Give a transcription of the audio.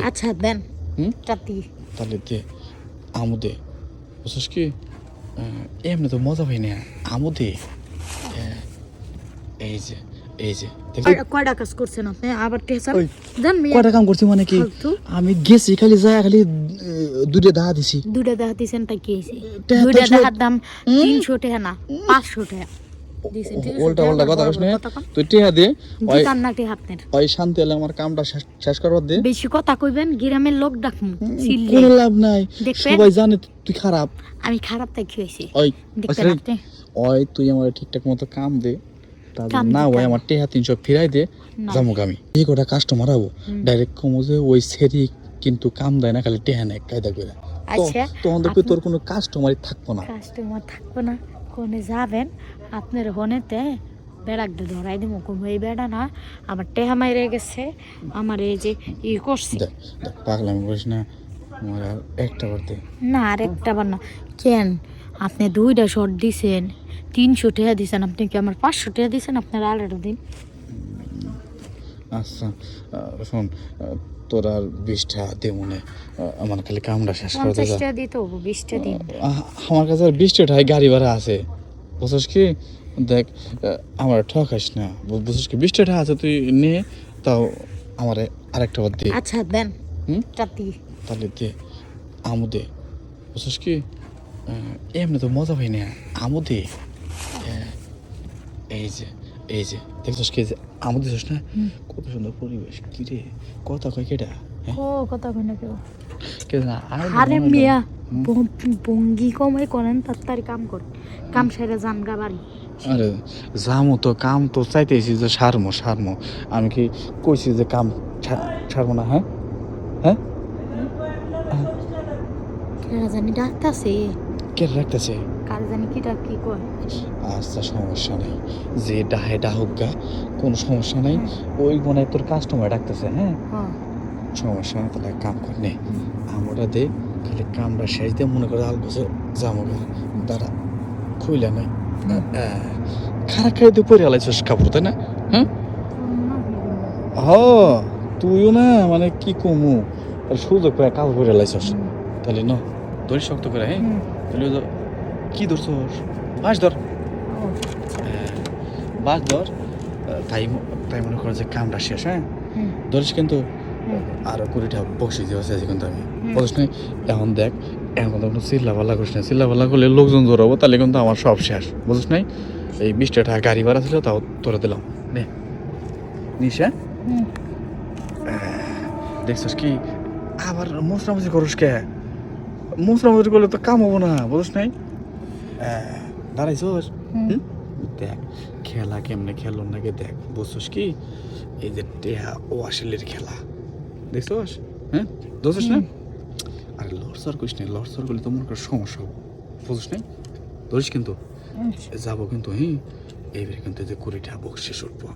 আচ্ছা দেন হুম চাতি তাহলে দে আমু দে বুঝছিস কি এমনি তো মজা পাই না আমু দে এই যে দেখো কয়টা কাজ করছেন আপনি আবার টেসান ওই, দেন মিয়া কয়টা কাম করছি মানে কি ফালতু। আমি গেছি খালি যায় খালি দুইটা দাহা দিছি দুইটা দেখা দিছেন তাই কি হয়েছে টেহা তো দুইটা সব- দেখার দাম 300 টাকা না 500 টাকা দিছেন 300 উল্টা টাকা উল্টা কথা বড় কইস বড় না কথা কন তুই টিহা দে ওই দিতাম না টাকা আপনার ওই শান্তি হলে আমার কামটা শেষ করবার দে বেশি কথা কইবেন গ্রামের লোক ডাকুন চিল্লে কোনো লাভ নাই দেখবেন? সবাই জানে তুই খারাপ আমি খারাপ তাই কি হয়েছে ওই দেখবেন আপনি ওই তুই আমার ঠিকঠাক মতো কাম দে তাহলে কাম না দিতে ওই আমার টেহা 300 ফিরাই দে না। জামুক আমি এই কটা কাস্টমার আবো ডাইরেক্ট কমো যে ওই সেরি কিন্তু কাম দেয় না খালি টেহা নেয় কায়দা করে আচ্ছা তখন দেখবি তোর কোনো কাস্টমারই থাকবো না কাস্টমার থাকবো না কোনে যাবেন আপনার হনেতে বেড়াকটা ধরাই দিব কোনো এই বেড়া না আমার টেহা মাইরে গেছে আমার এই যে করছি দেখ পাগলামি করিস না আমার আর একটা বার দে না আর একটা বার না কেন আপনি দুইটা শর্ট দিছেন 300 টাকা দিছেন আপনি কি আমার 500 টাকা দিছেন আপনার আলাদা দিন আচ্ছা শোন তোর আর 20টা দে মনে আমার খালি কামটা শেষ করে দে 50 টাকা দিতে হবো 20 টা দিন আমার কাছে আর 20টা গাড়ি ভাড়া আছে বুঝছিস কি দেখ আমার ঠকাইস না বুঝছিস কি 20টা আছে তুই নে তাও আমার আরেকটা বার দে আচ্ছা দেন হুম চাতি তাহলে দে আমু দে বুঝছিস কি এমনি তো মজা পাই না আমু দে এই যে দেখছিস কি যে আমু দিছিস না কত সুন্দর পরিবেশ কি রে কথা কয় কেটা ও কথা কই না কেউ কে না আরে মিয়া বঙ্গি কমাই করেন তাড়াতাড়ি কাম কর কাম সেরে যান গা বাড়ি আরে জামু তো কাম তো চাইতেছি যে সারমো আমি কি কইছি যে কাম ছাড়বো না হ্যাঁ হ্যাঁ কেরা জানি ডাকতাছে কে রাখতেছে কার জানি কি ডাক কি কয় আচ্ছা সমস্যা নেই যে ডাহে ডাহুক গা কোনো সমস্যা নাই ওই মনে হয় তোর কাস্টমার ডাকতেছে হ্যাঁ হ্যাঁ সমস্যা নেই তাহলে কাম কর নে আমরা দে খালি কামটা শেষ দিয়ে মনে করে আল বছর যাবো গা দাঁড়া খুইলা নাই খারাপ খাই দিয়ে পরে আলাইছিস কাপড় তাই না হ্যাঁ হ তুইও না মানে কি কমু আর সুযোগ করে কাল করে আলাইছিস তাহলে ন ধরি শক্ত করে হ্যাঁ তাহলে কি ধরছস বাস ধর বাস ধর তাই মনে কর যে কামটা শেষ হ্যাঁ ধরিস কিন্তু আরো 20টা বসে দিয়ে আছে কিন্তু আমি বুঝিস না এখন দেখ এখন কিন্তু কোনো চিল্লাপাল্লা করিস না চিল্লাপাল্লা করলে লোকজন জোরাবো তাহলে কিন্তু আমার সব শেষ বুঝিস নাই এই 20টা টাকা গাড়ি ভাড়া ছিল তাও তোরা দিলাম নে নিস হ্যাঁ দেখছিস কি আবার মোসরামুজি করিস কে মোসরামুজি করলে তো কাম হবো না বুঝিস নাই দাঁড়াইছস দেখ খেলা কেমনে খেলো নাকি দেখ বুঝছিস কি এই যে টেহা ও আসলের খেলা দেখছস হ্যাঁ বুঝছিস না আরে লড়সর করিস না লড়সর করলে তো মনে কর সমস্যা হবে বুঝিস নাই ধরিস কিন্তু যাবো কিন্তু হ্যাঁ এইবারে কিন্তু যে 20টা বকশিস উঠবো